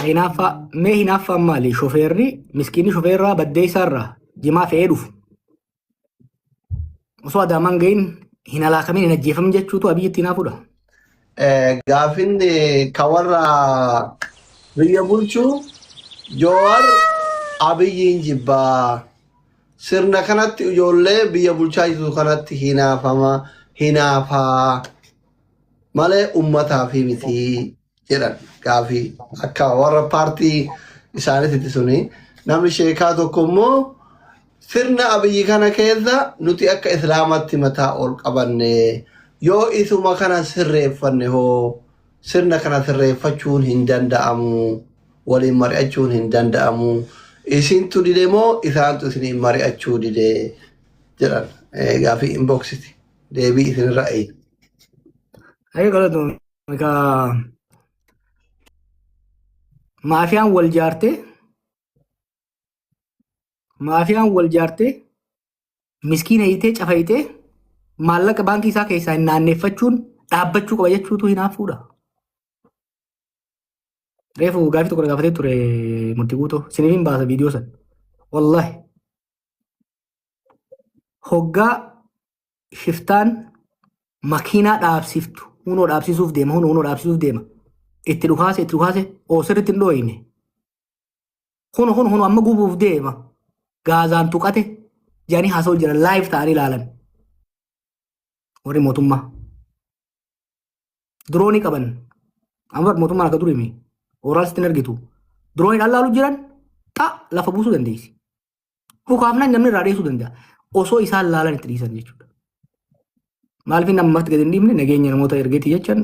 Hinaffa mee hinaffa maali shofeerri miskiinni shofeerraa baddeessaarraa jimaa fe'ee dhufu osoo adaamaan gahin hin alaakamin hin ajjeefamin jechuutu abiyyatti hinaafudha. Gaafin kawarra biyya bulchuu Joowar Abiyyiin jibbaa sirna kanatti ijoollee biyya bulchaa jirtu kanatti hinaafaa malee uummataa fi miti jedhan gaafii akka warra paartii isaaniitti suni namni sheekaa tokko immoo sirna Abiyyi kana keessa nuti akka islaamatti mataa ol qabanne yoo isuma kana sirreeffanne hoo sirna kana sirreeffachuun hin danda'amu waliin mari'achuun hin danda'amu isintu dide moo isaantu isin mari'achuu dide jedhan gaafii inboxiti deebii isin ra'ayi. Ayo galatu ka maafiyaan wal jaarte miskiina hiitee cafayitee maallaqa baankii isaa keessaa hin naanneeffachuun dhaabbachuu qaba jechuutu hinaafuudha. Reefu gaafii tokko gaafatee ture murtii guutuu siniif baasa viidiyoo san. Wallahi hoggaa shiftaan makiinaa dhaabsiftu hunoo dhaabsisuuf deema itti dhukaase sirriitti hin dhooyine huno amma gubuuf deema gaazaan tuqate jedhanii haasa'u jiran laayif ta'anii ilaalan warri mootummaa diroonii qaban amma mootummaan akka durimi oraalsitti hin argitu diroonii dhallaalu jiran lafa buusuu dandeessi dhukaafnaan namni irraa dheessuu danda'a osoo isaan laalan itti dhiisan jechuudha. Maaliif namatti gadi hin dhiibne nageenya namoota ergeetii jechaan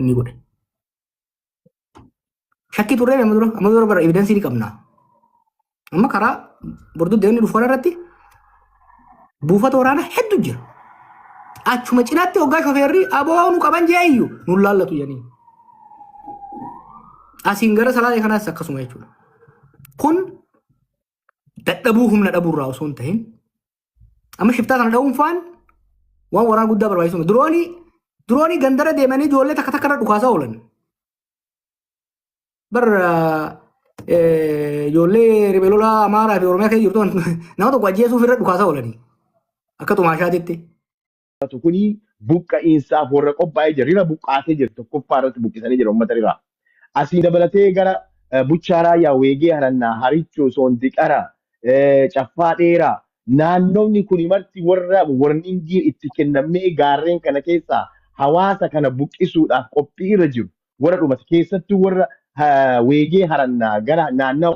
ni godhe. Shakkii turree amma dura bara evidensii ni qabna. Amma karaa borduu deemni dhufu irratti buufata waraanaa hedduu jira. Achuma cinaatti hoggaa shofeerri aboo nu qaban jeeyyu nun laallatu jedhanii. Asiin gara salaatee kanaas akkasuma jechuudha. Kun dadhabuu humna dhabuurraa osoo hin ta'in amma shiftaa kana dha'uunfaan waan waraana guddaa barbaachisuma. Diroonii gandara deemanii ijoollee takka irra dhukaasaa oolan. Ijoollee ribeelolaa Amaaraa fi Oromiyaa keessa jirtu nama tokko ajjeesuuf irra dhukaasaa oolanii. Akka xumaashaatitti. Kuni buqqa'iinsaaf warra qophaa'ee jira. Rira buqqaatee jira. Tokkoffaa irratti buqqisanii jira uummata riraa. Asii dabalatee gara Buchaaraa Yaawweegee Harannaa Harichoo Soondiqara Caffaa Dheeraa naannoonni kun marti warra warningiin itti kennamee gaarreen kana keessaa hawaasa kana buqqisuudhaaf qophii irra jiru warra dhumate keessattuu warra weegee harannaa gara naannoo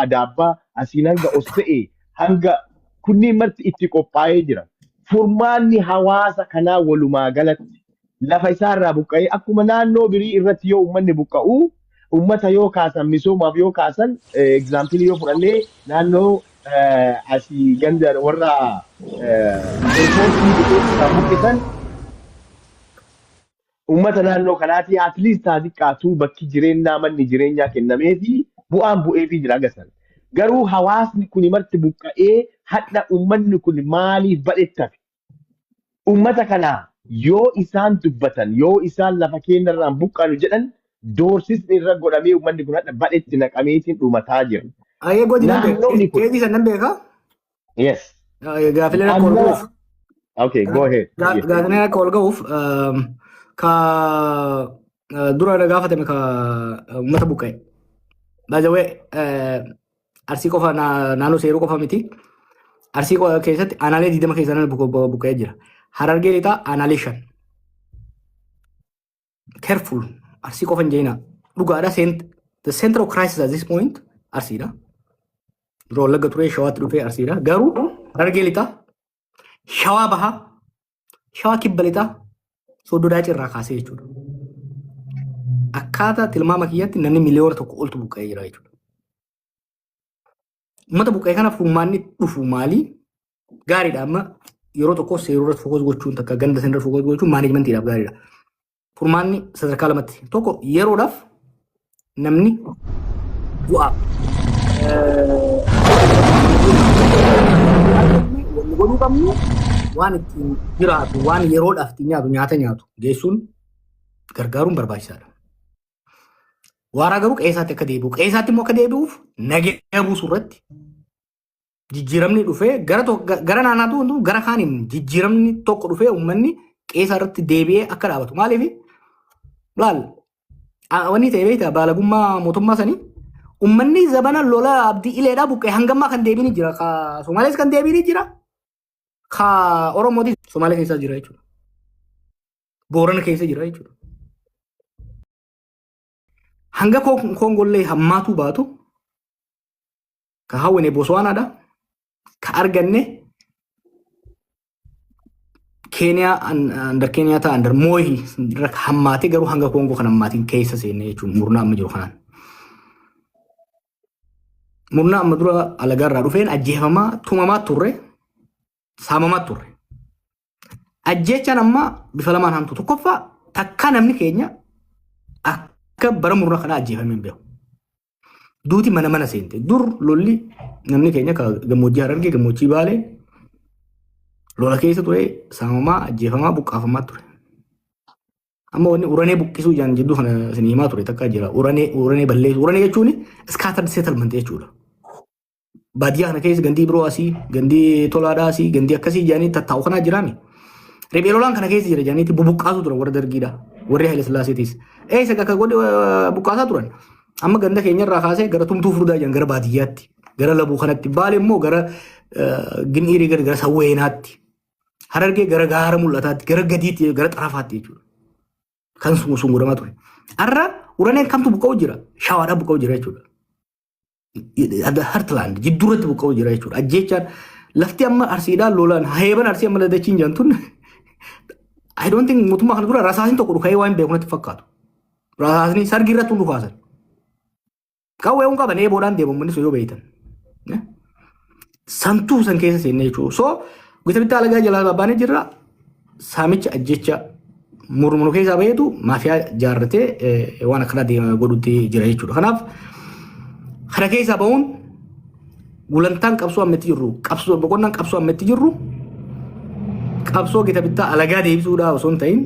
Adaabbaa asiin hanga Ossa'ee hanga kunniin marti itti qophaa'ee jira. Furmaanni hawaasa kanaa walumaa galatti lafa isaarraa buqqa'ee akkuma naannoo birii irratti yoo uummanni buqqa'u uummata yoo kaasan misoomaaf yoo kaasan egzaampilii yoo fudhannee naannoo asii ganda warra buqqisan uummata naannoo kanaati atliist xiqqaatu bakki jireenyaa manni jireenyaa kennamee fi bu'aan bu'eefii jira agasan. Garuu hawaasni kun marti buqqa'ee hadha uummanni kun maaliif badhettafe? Uummata kanaa yoo isaan dubbatan yoo isaan lafa keenyarraan buqqanu jedhan doorsisni irra godhamee uummanni kun hadha badhetti naqameetiin dhumataa jira. Aye godina keeji sanan beeka? Yes. Gaafilee akka ol ga'uuf. Okay, go ahead. Gaafilee akka ol ga'uuf ka dura gaafatame ka uummata buqqa'e. Baajawee arsii qofa naannoo seeruu qofa miti. Arsii keessatti aanaalee 20 keessaa buqqa'ee jira. Harargee lixaa aanaalee 5. Careful. Arsii qofa hin jeenaa. Dhugaadha the center of crisis at this point arsiidha. Wallagga turee shawaatti dhufee arsiidha. Garuu Harargee lixaa, shawaa bahaa, shawaa kibba lixaa Soddodaa cirraa kaasee jechuudha. Akkaataa tilmaama kiyyaatti namni miliyoona tokko oltu buqqa'ee jira jechuudha. Uummata buqqa'ee kanaaf furmaanni dhufu maali? Gaariidha amma yeroo tokko seeruu irratti fokus gochuun takka ganda sana irratti fokus gochuun maanejmentiidhaaf gaariidha. Furmaanni sadarkaa lamatti tokko yeroodhaaf namni bu'aa. Wanni godhuu qabnu waan ittiin jiraatu waan yeroodhaaf ittiin nyaatu nyaata nyaatu geessuun gargaaruun barbaachisaadha. Waaraa garuu qe'eessaatti akka deebi'u. Qe'eessaatti immoo akka deebi'uuf nageenya buusuu irratti jijjiiramni dhufee gara naannaatu gara kaaniin jijjiiramni tokko dhufee uummanni qe'eessaa irratti deebi'ee akka dhaabatu. Maaliif laal wanni ta'e beektaa baalagummaa mootummaa sanii uummanni zabana lola abdii ileedhaa buqqee hangammaa kan deebiin jira. Ka Somaalees kan deebiin jira. Ka Oromootis Somaalee keessa jira jechuudha. Boorana keessa jira jechuudha. Hanga Kongollee hammaatu baatu ka hawwine Botswanaadha. Ka arganne Kenya under Kenya ta under Moi hammaate garuu hanga Kongo kan hammaatiin keessa seenne jechuun murnaa amma jiru kanaan. Murnaa amma dura alagaarraa dhufeen ajjeefamaa tumamaa turre saamamaa turre. Ajjechaan amma bifa lamaan hamtu tokkoffaa takka namni keenya akka bara murnaa kana ajjeefamee hin beeku. Duuti mana seente. Dur lolli namni keenya ka gammoojjii Harargee gammoojjii Baalee lola keessa ture saamamaa ajjeefamaa buqqaafamaa ture. Amma wanni uranee buqqisuu jaan jidduu kana isin himaa ture takka jira. Uranee balleessu. Uranee jechuun scattered settlement jechuudha. Baadiyyaa kana keessa gandii biroo asii, gandii tolaadhaa asii, gandii akkasii jaanii tattaa'u kanaa jiraami. Riphee lolaan kana keessa jira jaaniitti bubuqqaasu turan warra dargiidha. Warri Haile Sillaaseetis. Eessa akka godhe buqqaasaa turan. Amma ganda keenyarraa kaasee gara tumtuu furdaa jiran gara baadiyyaatti. Gara labuu kanatti. Baalee immoo gara Giniirii gara Sawweenaatti. Harargee gara gaara mul'ataatti. Gara gadiitti gara xarafaatti jechuudha. Kan sun godhamaa ture. Har'a uraneen kamtu buqqa'u jira. Shawaadhaa buqqa'u jira jechuudha. Hartland jidduuratti buqqa'u jira jechuudha. Ajjechaan lafti amma arsiidhaan lolaan heeban arsii amma ladachiin jaantun I don't think mootummaa kana dura rasaasni tokko dhuka'ee waan beeku natti fakkaatu. Rasaasni sargii irratti hundu kaasan. Qawwee qaban eeboodhaan deemamu yoo beeytan. Santuu san keessa seenne jechuudha. So gita bittaa alagaa jalaa babbaanee jirra. Saamicha ajjecha murmuru keessaa baheetu maafiyaa jaarratee waan akkana deema godhutti jira jechuudha. Kanaaf kana keessaa bahuun gulantaan qabsoo ammetti jirru boqonnaan qabsoo ammetti jirru qabsoo gita bittaa alagaa deebisuudhaa osoo hin ta'in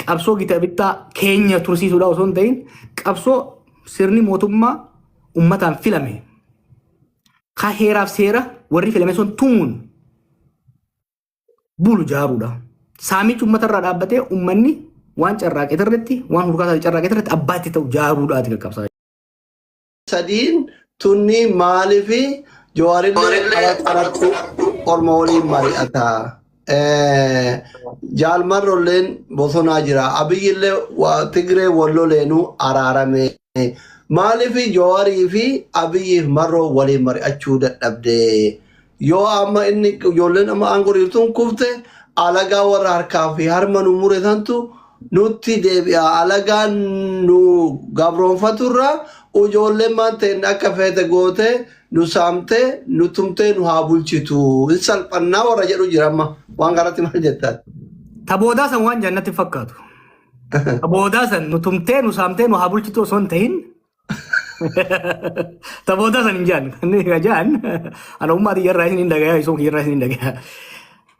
qabsoo gita bittaa keenya tursiisuudhaa osoo hin ta'in qabsoo sirni mootummaa ummataan filame ka heeraaf seera warri filame sun tumuun bulu jaaruudha. Saamichi uummatarraa dhaabbatee uummanni waan carraaqee irratti waan hurkaasaa carraaqee irratti abbaatti ta'u jaaruudhaati qaqqabsaa. Sadiin tunni maaliifi jawaarillee qaratti orma waliin mari'ata. Jaalmarrolleen bosonaa jira. Abiyyillee Tigree walloleenuu araarame. Maaliifi jawaarii fi abiyyiif marroo waliin mari'achuu dadhabde. Yoo amma inni ijoolleen amma aangoriirtuun kufte alagaa warra harkaa fi harma nu mure santu nutti deebi'a. Alagaan nu gabroonfaturraa ijoolleen maan ta'in akka feete goote nu saamte nu tumtee nu haa bulchitu. Hin salphannaa warra jedhu jira amma waan garatti maal jettaan? Taboodaa san waan jannatti fakkaatu. Taboodaa san nu tumtee nu saamtee nu haa bulchitu osoo hin ta'in. Taboodaa san hin jaan. Jaan ana ummaatii jarraa isin hin dhagayaa isoo jarraa isin hin dhagayaa.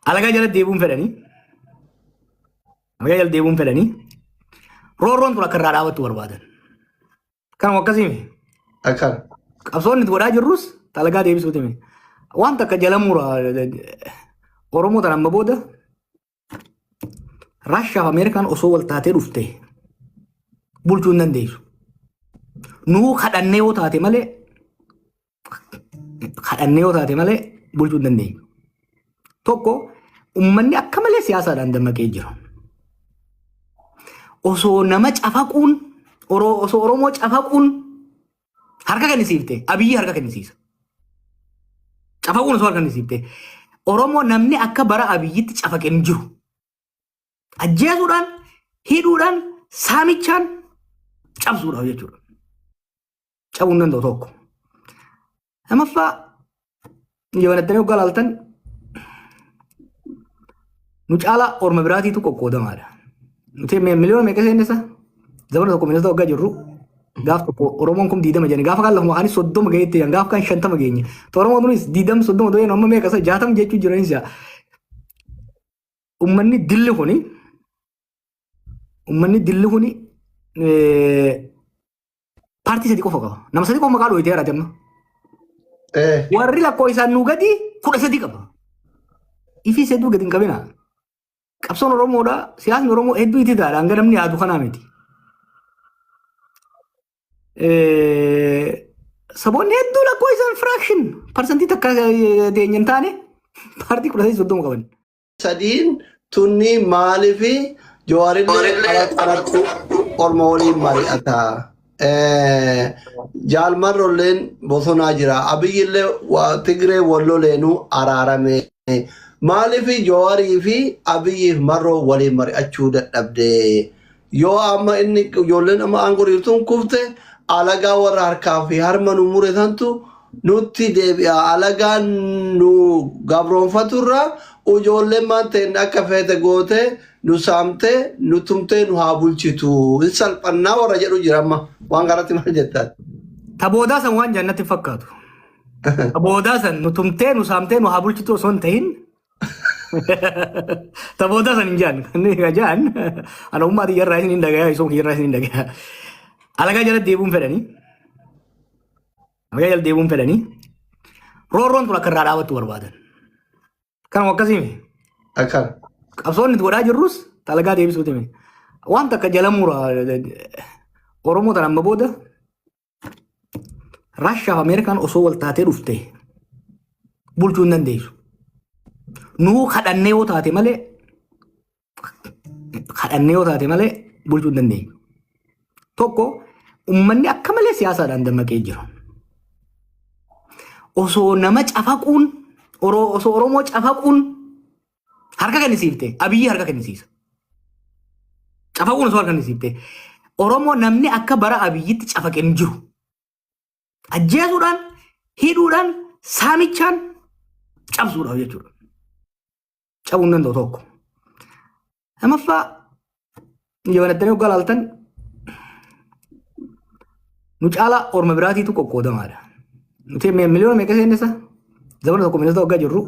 Alagaa jala deebuun fedhanii. Alagaa jala deebuun fedhanii. Roorroon tun akka irraa dhaabattu barbaadan. Kanuma akkasiimi. Akkan. Qabsoonni itti godhaa jirrus alagaa deebisuuti. Waan takka jala mura Oromoo tan amma booda Raashiyaa fi Ameerikaan osoo wal taatee dhufte bulchuu hin dandeessu. Nuu kadhannee yoo taate malee bulchuu hin dandeenyu. Tokko uummanni akka malee siyaasaadhaan dammaqee jira. Osoo nama cafaquun osoo Oromoo cafaquun harka kennisiifte Abiyyi harka kennisiisa. Cafaquun osoo harka kennisiifte Oromoo namni akka bara Abiyyitti cafaqee hin jiru. Ajjeesuudhaan, hidhuudhaan, saamichaan cabsuudhaaf jechuudha. Cabuu hin danda'u tokko. Lamaffaa jabalatanii hoggaa laaltan nu caalaa orma biraatiitu qoqqoodamaadha. Nuti miliyoona meeqa seennisa? Zabana tokko miliyoona hoggaa jirru gaaf tokko Oromoon kun 20 jenne gaafa kan lafuma ani 30 gaheetti gaafa kan 50 geenye. Oromoon kunis 20 30 doyeen amma meeqa 60 jechuu jiranis yaa. Uummanni dilli kuni paartii sadii qofa qaba. Nama sadii qofa maqaa dhooyitee haaraate amma. Warri lakkoo isaan nuu gadi 13 qaba. Ifii hedduu gadi hin qabina. Qabsoon Oromoodha. Siyaasni Oromoo hedduu itti ta'a. Hanga namni yaadu kanaa miti. Saboonni hedduu lakkoo isaan fraction parsantii takka teenye hin taane paartii 13 qaban. Sadiin tunni maaliifi Jawaarillee alatti Oromoo waliin mari'ata. Jaalmarrolleen bosonaa jira. Abiyyillee Tigree Walloleenuu araarame. Maaliifi Jawaarii fi Abiyyiif marroo waliin mari'achuu dadhabde. Yoo amma inni ijoolleen amma aangoriirtuun kufte alagaa warra harkaa fi harma nu mure santu nutti deebi'a. Alagaan nu gabroonfaturra ijoolleen maanteen akka feete goote nu saamte nu tumtee nu haa bulchitu. Hin salphannaa warra jedhu jira amma waan garatti maal jettaan. Taboodaa san waan jannatti fakkaatu. Taboodaa san nu tumtee nu saamtee nu haa bulchitu osoo hin ta'in. Taboodaa san hin jaan. Kan jaan ana ummaatii yarraa isin hin dhagayaa isoon yarraa isin hin dhagayaa. Alagaa jala deebuun fedhanii. Alagaa jala deebuun fedhanii. Roorroon tun akka irraa dhaabattu barbaadan. Kanuma akkasiimi. Akkana. Qabsoonni itti godhaa jirrus alagaa deebisuuti. Waan takka jala mura Oromoo tan amma booda Raashiyaa fi Ameerikaan osoo wal taatee dhufte bulchuu hin dandeessu. Nuu kadhannee yoo taate malee bulchuu hin dandeenyu. Tokko uummanni akka malee siyaasaadhaan dammaqee jiru. Osoo nama cafaquun osoo Oromoo cafaquun harka kennisiifte Abiyyi harka kennisiisa. Cafaquun osoo harka kennisiifte Oromoo namni akka bara Abiyyitti cafaqee hin jiru. Ajjeesuudhaan, hidhuudhaan, saamichaan cabsuudhaaf jechuudha. Cabuu hin danda'u tokko. Lammaffaa jabanattanii hoggaa laaltan nu caalaa orma biraatiitu qoqqoodamaadha. Nuti miliyoona meeqa seennisa? Zabana tokko miliyoona hoggaa jirru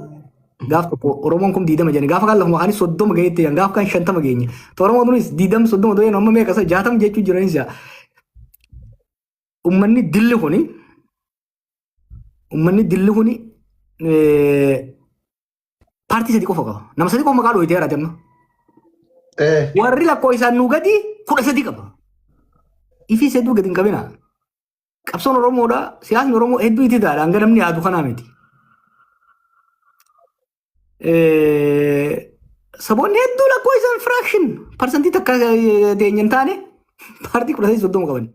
gaaf tokko Oromoon kun 20 jenni. Gaafa kan lafuma ani 30 gaheetti yan gaafa kan 50 geenye. Oromoo tunis 20 30 doyeen amma meeqa isa 60 jechuu jiranis yaa. Uummanni dilli kuni paartii sadii qofa qaba. Nama sadii qofa maqaa dhooyitee haaraate amma. Warri lakkoo isaan nuu gadi 13 qaba. Ifii hedduu gadi hin qabina. Qabsoon Oromoodha. Siyaasni Oromoo hedduu itti ta'a. Hanga namni yaadu kanaa miti. Saboonni hedduu lakkoo isaan fraction parsantii takka teenye hin taane paartii 13 qaban.